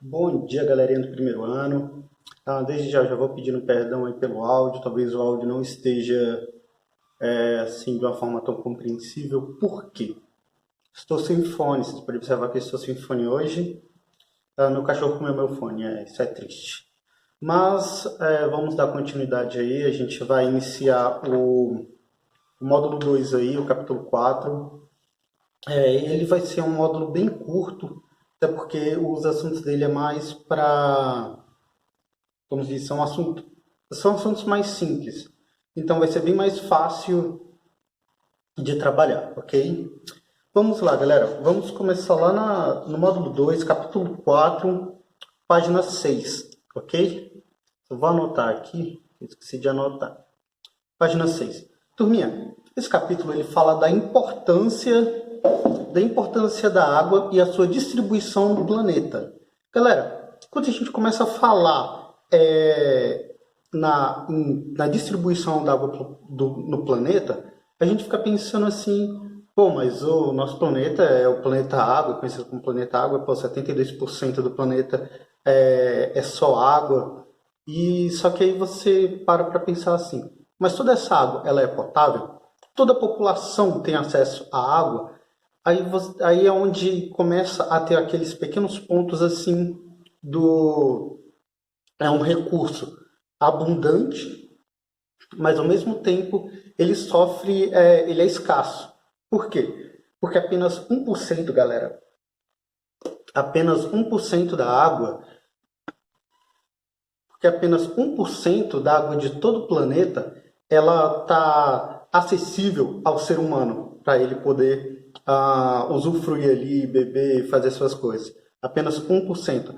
Bom dia, galerinha do primeiro ano. Desde já vou pedindo perdão aí pelo áudio. Talvez o áudio não esteja assim de uma forma tão compreensível. Por quê? Estou sem fone. Vocês podem observar que eu estou sem fone hoje. Meu cachorro comeu meu fone. Isso é triste. Mas vamos dar continuidade aí. A gente vai iniciar o módulo 2 aí, o capítulo 4. Ele vai ser um módulo bem curto, até porque os assuntos dele é mais para, como diz, são assuntos mais simples. Então vai ser bem mais fácil de trabalhar, ok? Vamos lá, galera. Vamos começar lá no módulo 2, capítulo 4, página 6, ok? Eu vou anotar aqui, esqueci de anotar. Página 6. Turminha, esse capítulo ele fala da importância da água e a sua distribuição no planeta. Galera, quando a gente começa a falar na distribuição da água no planeta, a gente fica pensando assim, pô, mas o nosso planeta é o planeta água, conhecido como planeta água, pô, 72% do planeta é só água. E só que aí você para pensar assim, mas toda essa água ela é potável? Toda a população tem acesso à água? Aí é onde começa a ter aqueles pequenos pontos assim do é um recurso abundante, mas ao mesmo tempo ele sofre, ele é escasso. Por quê? Porque apenas 1%, galera, apenas 1% da água, porque apenas 1% da água de todo o planeta ela está acessível ao ser humano para ele poder usufruir ali, beber, fazer suas coisas. Apenas 1%.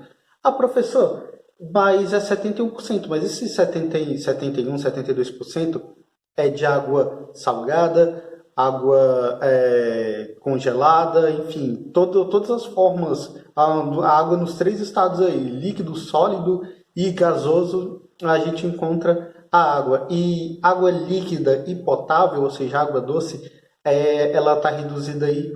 Professor, mas é 71%, mas esses 71, 72% é de água salgada, água congelada, enfim, todas as formas, a água nos três estados aí, líquido, sólido e gasoso, a gente encontra a água. E água líquida e potável, ou seja, água doce, ela está reduzida aí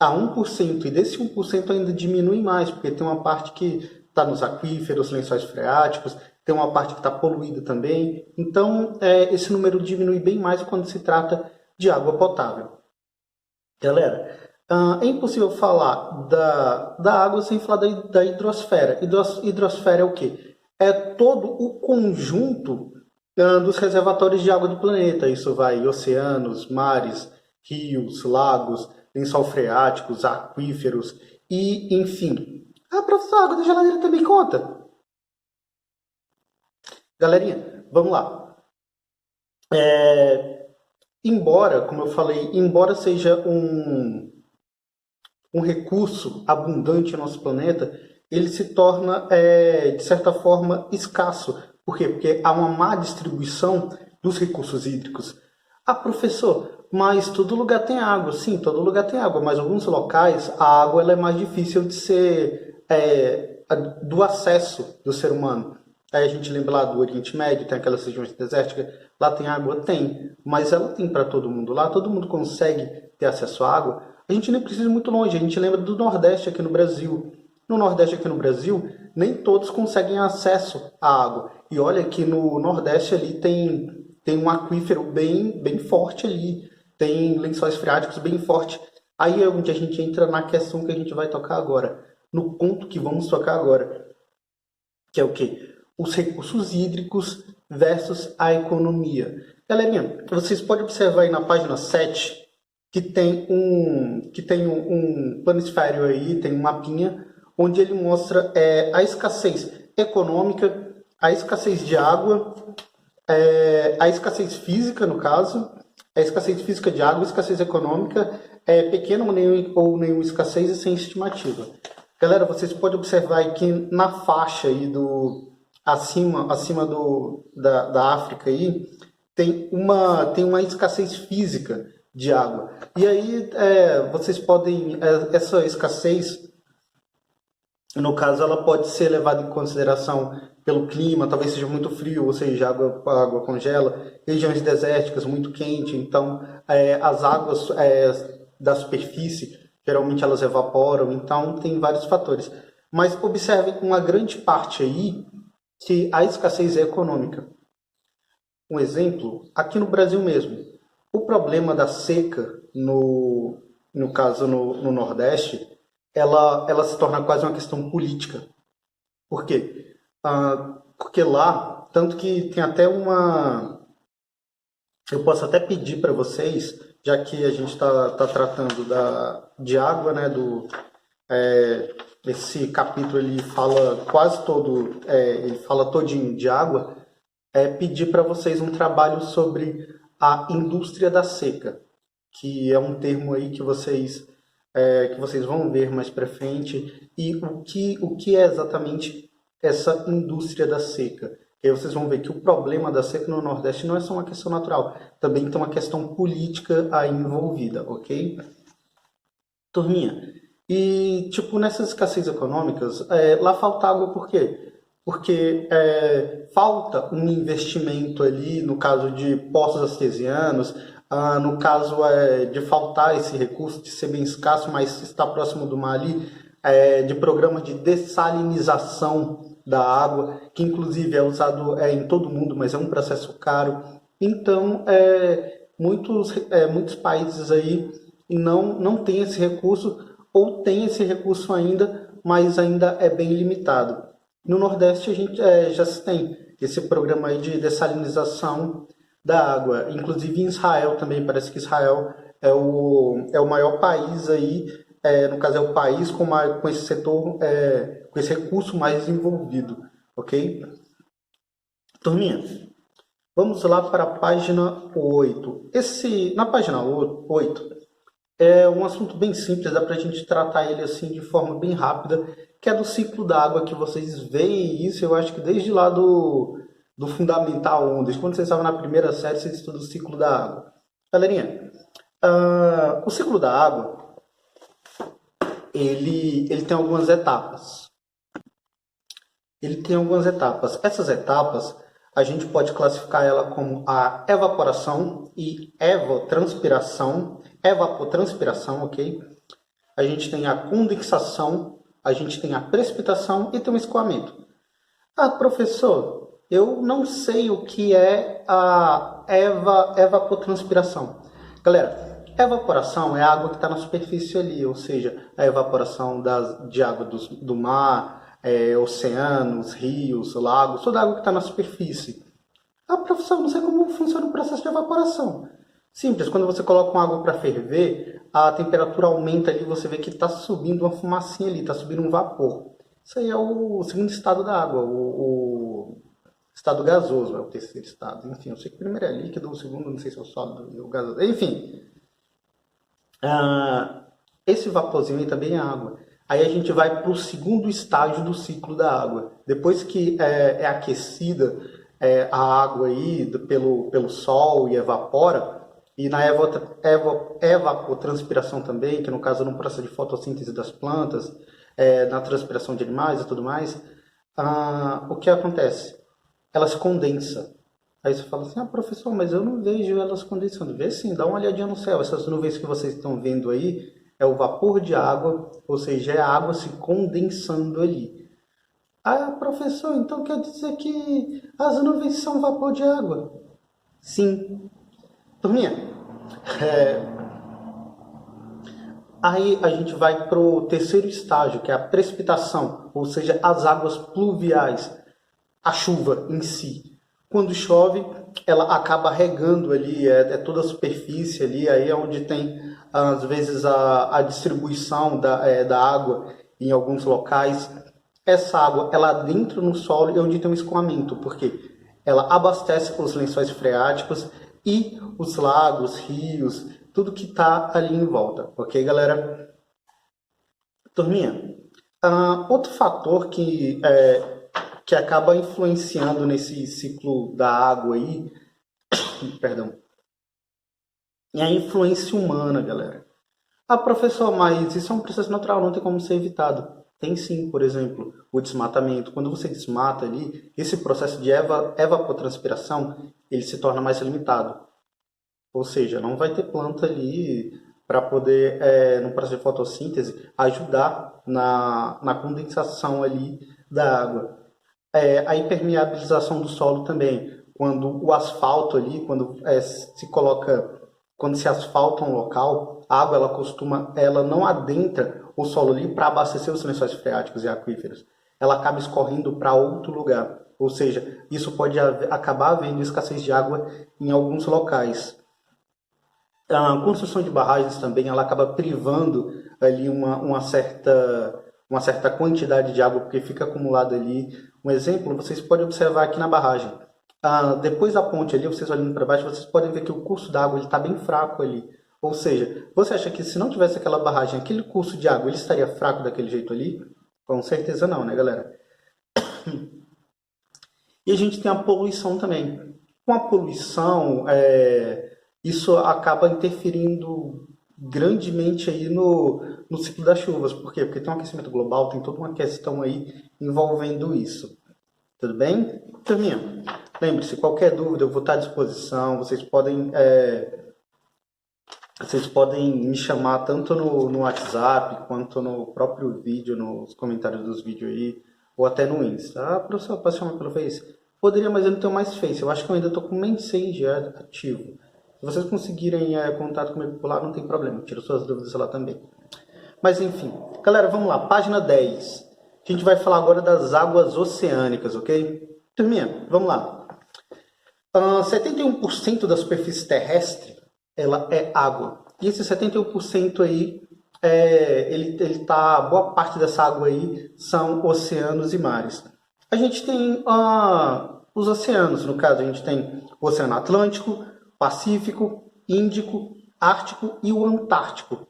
a 1%, e desse 1% ainda diminui mais, porque tem uma parte que está nos aquíferos, lençóis freáticos, tem uma parte que está poluída também. Então, esse número diminui bem mais quando se trata de água potável. Galera, é impossível falar da água sem falar da hidrosfera. Hidrosfera é o quê? É todo o conjunto dos reservatórios de água do planeta. Isso vai oceanos, mares, rios, lagos, lençol freáticos, aquíferos e, enfim. Professor, a água da geladeira também conta. Galerinha, vamos lá. Embora, como eu falei, embora seja um recurso abundante no nosso planeta, ele se torna, de certa forma, escasso. Por quê? Porque há uma má distribuição dos recursos hídricos. Professor, mas todo lugar tem água. Sim, todo lugar tem água, mas em alguns locais a água ela é mais difícil de ser do acesso do ser humano. Aí a gente lembra lá do Oriente Médio, tem aquelas regiões desérticas, lá tem água? Tem, mas ela tem para todo mundo. Lá todo mundo consegue ter acesso à água. A gente nem precisa ir muito longe, a gente lembra do Nordeste aqui no Brasil. No Nordeste aqui no Brasil, nem todos conseguem acesso à água. E olha que no Nordeste ali tem um aquífero bem forte ali, tem lençóis freáticos bem forte. Aí é onde a gente entra na questão que a gente vai tocar agora, no ponto que vamos tocar agora, que é o quê? Os recursos hídricos versus a economia. Galerinha, vocês podem observar aí na página 7 que tem um planisfério aí, tem um mapinha, onde ele mostra a escassez econômica, a escassez de água, a escassez física, no caso, a escassez física de água, a escassez econômica, pequena ou nenhuma escassez e sem estimativa. Galera, vocês podem observar aí que na faixa aí acima da África aí, tem uma escassez física de água. E aí vocês podem, essa escassez, no caso, ela pode ser levada em consideração pelo clima, talvez seja muito frio, ou seja, a água congela, regiões desérticas muito quente, então as águas da superfície, geralmente elas evaporam, então tem vários fatores. Mas observe uma grande parte aí que a escassez é econômica. Um exemplo, aqui no Brasil mesmo, o problema da seca, no caso no Nordeste, ela se torna quase uma questão política. Por quê? Porque lá, tanto que tem até uma. Eu posso até pedir para vocês, já que a gente está tratando de água, né? Esse capítulo ele fala quase todo, ele fala todinho de água, pedir para vocês um trabalho sobre a indústria da seca, que é um termo aí que vocês vão ver mais para frente, e o que é exatamente essa indústria da seca. E aí vocês vão ver que o problema da seca no Nordeste não é só uma questão natural, também tem uma questão política aí envolvida, ok? Turminha, e tipo, nessas escassez econômicas, lá falta água por quê? Porque falta um investimento ali, no caso de poços artesianos, no caso de faltar esse recurso, de ser bem escasso, mas está próximo do mar ali, de programa de dessalinização da água, que inclusive é usado em todo mundo, mas é um processo caro. Então, muitos países aí não têm esse recurso, ou tem esse recurso ainda, mas ainda é bem limitado. No Nordeste a gente já se tem esse programa aí de dessalinização da água. Inclusive em Israel também, parece que Israel é o maior país aí, no caso é o país com esse setor, com esse recurso mais desenvolvido, ok? Turminha, vamos lá para a página 8. Na página 8 é um assunto bem simples, dá para a gente tratar ele assim de forma bem rápida, que é do ciclo da água, que vocês veem isso, eu acho que desde lá do Fundamental 1, desde quando vocês estavam na primeira série, vocês estudam o ciclo da água. Galerinha, o ciclo da água, ele tem algumas etapas. Essas etapas, a gente pode classificar ela como a evaporação e evapotranspiração, ok? A gente tem a condensação, a gente tem a precipitação e tem o escoamento. Professor, eu não sei o que é a evapotranspiração. Galera, evaporação é a água que está na superfície ali, ou seja, a evaporação de água do mar, oceanos, rios, lagos, toda a água que está na superfície. Professor, não sei como funciona o processo de evaporação. Simples, quando você coloca uma água para ferver, a temperatura aumenta ali, você vê que está subindo uma fumacinha ali, está subindo um vapor. Isso aí é o segundo estado da água, o estado gasoso, é o terceiro estado. Enfim, eu sei que o primeiro é líquido, o segundo não sei se é o sólido e o gasoso. Enfim, esse vaporzinho aí também é água. Aí a gente vai para o segundo estágio do ciclo da água. Depois que é aquecida a água aí pelo sol e evapora, e na evapotranspiração também, que no caso é no processo de fotossíntese das plantas, na transpiração de animais e tudo mais, o que acontece? Ela se condensa. Aí você fala assim, professor, mas eu não vejo elas condensando. Vê sim, dá uma olhadinha no céu. Essas nuvens que vocês estão vendo aí é o vapor de água, ou seja, é a água se condensando ali. Professor, então quer dizer que as nuvens são vapor de água? Sim. Turminha, aí a gente vai para o terceiro estágio, que é a precipitação, ou seja, as águas pluviais, a chuva em si. Quando chove, ela acaba regando ali, toda a superfície ali, aí é onde tem, às vezes, a distribuição da água em alguns locais. Essa água, ela adentra no solo e onde tem um escoamento, porque ela abastece os lençóis freáticos e os lagos, rios, tudo que está ali em volta, ok, galera? Turminha, outro fator que acaba influenciando nesse ciclo da água aí, perdão, é a influência humana, galera. Professor, mas isso é um processo natural, não tem como ser evitado. Tem sim, por exemplo, o desmatamento. Quando você desmata ali, esse processo de evapotranspiração, ele se torna mais limitado. Ou seja, não vai ter planta ali, para poder, no processo de fotossíntese, ajudar na condensação ali da água. A impermeabilização do solo também, quando o asfalto ali, quando se asfalta um local, a água ela não adentra o solo ali para abastecer os lençóis freáticos e aquíferos. Ela acaba escorrendo para outro lugar. Ou seja, isso pode acabar havendo escassez de água em alguns locais. A construção de barragens também, ela acaba privando ali uma certa quantidade de água, porque fica acumulado ali. Um exemplo, vocês podem observar aqui na barragem. Depois da ponte ali, vocês olhando para baixo, vocês podem ver que o curso da água está bem fraco ali. Ou seja, você acha que se não tivesse aquela barragem, aquele curso de água, ele estaria fraco daquele jeito ali? Com certeza não, né, galera? E a gente tem a poluição também. Com a poluição, isso acaba interferindo grandemente aí no ciclo das chuvas. Por quê? Porque tem um aquecimento global, tem toda uma questão aí envolvendo isso. Tudo bem? Turminha, lembre-se, qualquer dúvida eu vou estar à disposição. Vocês podem me chamar tanto no WhatsApp quanto no próprio vídeo, nos comentários dos vídeos aí, ou até no Insta. Professor, posso chamar pelo Face? Poderia, mas eu não tenho mais Face. Eu acho que eu ainda estou com o Messenger ativo. Se vocês conseguirem contato comigo por lá, não tem problema. Tiro suas dúvidas lá também. Mas enfim. Galera, vamos lá. Página 10. A gente vai falar agora das águas oceânicas, ok? Turminha, vamos lá. 71% da superfície terrestre, ela é água. E esse 71% aí, boa parte dessa água aí são oceanos e mares. A gente tem os oceanos, no caso, a gente tem o Oceano Atlântico, Pacífico, Índico, Ártico e o Antártico.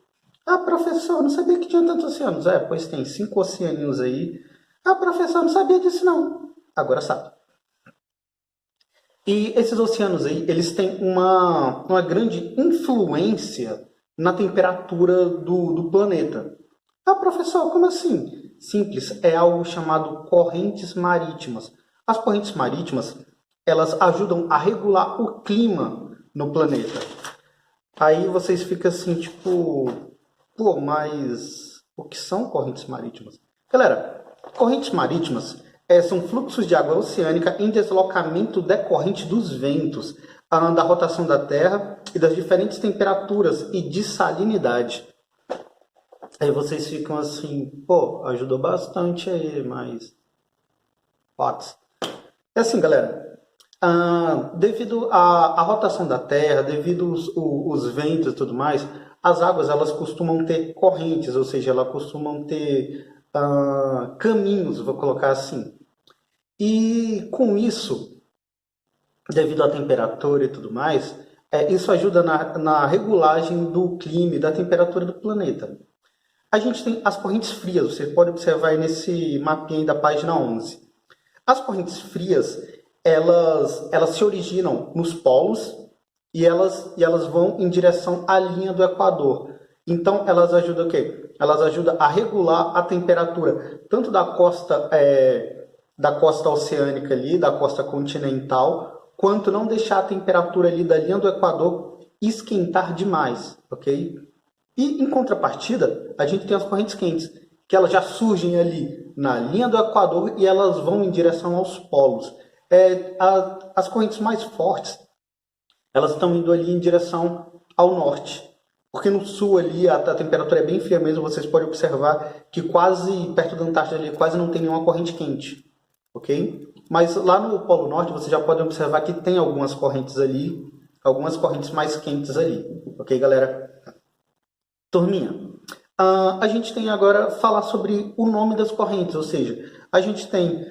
Professor, não sabia que tinha tantos oceanos. Pois tem 5 oceaninhos aí. Professor, não sabia disso não. Agora sabe. E esses oceanos aí, eles têm uma grande influência na temperatura do planeta. Professor, como assim? Simples, é algo chamado correntes marítimas. As correntes marítimas, elas ajudam a regular o clima no planeta. Aí vocês ficam assim, tipo, mas o que são correntes marítimas? Galera, correntes marítimas são fluxos de água oceânica em deslocamento decorrente dos ventos, da rotação da Terra e das diferentes temperaturas e de salinidade. Aí vocês ficam assim, ajudou bastante aí, mas... É assim, galera, devido à rotação da Terra, devido os ventos e tudo mais, as águas elas costumam ter correntes, ou seja, elas costumam ter caminhos, vou colocar assim. E com isso, devido à temperatura e tudo mais, isso ajuda na regulagem do clima e da temperatura do planeta. A gente tem as correntes frias, você pode observar aí nesse mapinha aí da página 11. As correntes frias, elas se originam nos polos e elas vão em direção à linha do Equador. Então, elas ajudam o quê? Elas ajudam a regular a temperatura, tanto da costa oceânica ali, da costa continental, quanto não deixar a temperatura ali da linha do Equador esquentar demais, ok? E, em contrapartida, a gente tem as correntes quentes, que elas já surgem ali na linha do Equador e elas vão em direção aos polos. As correntes mais fortes, elas estão indo ali em direção ao norte. Porque no sul ali a temperatura é bem fria mesmo, vocês podem observar que quase perto da Antártida ali quase não tem nenhuma corrente quente, ok? Mas lá no Polo Norte vocês já podem observar que tem algumas correntes ali, algumas correntes mais quentes ali, ok, galera? Turminha, a gente tem agora falar sobre o nome das correntes, ou seja, a gente tem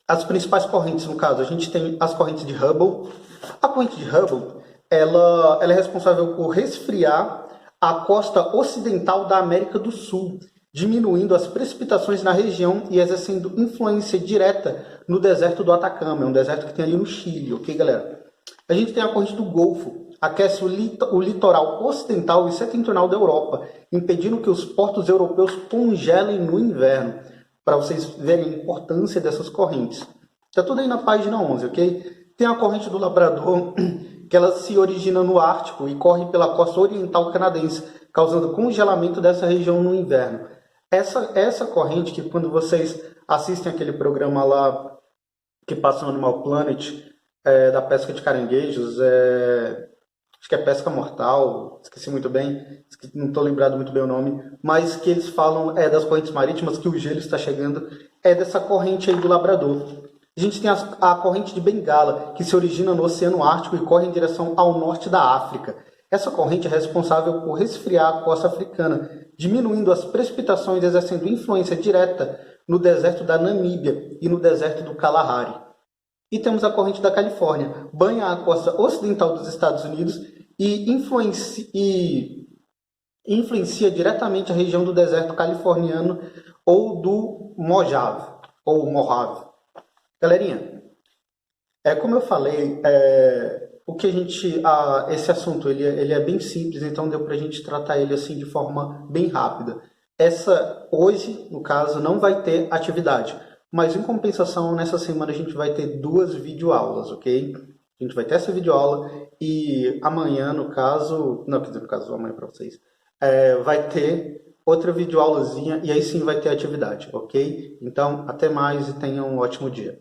as principais correntes, no caso, a gente tem as correntes de Hubble. A corrente de Hubble, ela é responsável por resfriar a costa ocidental da América do Sul, diminuindo as precipitações na região e exercendo influência direta no deserto do Atacama, é um deserto que tem ali no Chile, ok, galera? A gente tem a corrente do Golfo, aquece o litoral ocidental e setentrional da Europa, impedindo que os portos europeus congelem no inverno, para vocês verem a importância dessas correntes. Está tudo aí na página 11, ok? Tem a corrente do Labrador, que ela se origina no Ártico e corre pela costa oriental canadense, causando congelamento dessa região no inverno. Essa corrente que quando vocês assistem aquele programa lá que passa no Animal Planet, da pesca de caranguejos, acho que é pesca mortal, esqueci muito bem, não estou lembrado muito bem o nome, mas que eles falam das correntes marítimas, que o gelo está chegando, é dessa corrente aí do Labrador. A gente tem a corrente de Bengala, que se origina no Oceano Ártico e corre em direção ao norte da África. Essa corrente é responsável por resfriar a costa africana, diminuindo as precipitações e exercendo influência direta no deserto da Namíbia e no deserto do Kalahari. E temos a corrente da Califórnia, banha a costa ocidental dos Estados Unidos e influencia diretamente a região do deserto californiano ou do Mojave, ou Mojave. Galerinha, como eu falei, o que esse assunto ele é bem simples, então deu para a gente tratar ele assim de forma bem rápida. Hoje, no caso, não vai ter atividade, mas em compensação, nessa semana a gente vai ter 2 videoaulas, ok? A gente vai ter essa videoaula e amanhã, no caso, não, quer dizer, no caso, amanhã para vocês, vai ter outra videoaulazinha e aí sim vai ter atividade, ok? Então, até mais e tenham um ótimo dia.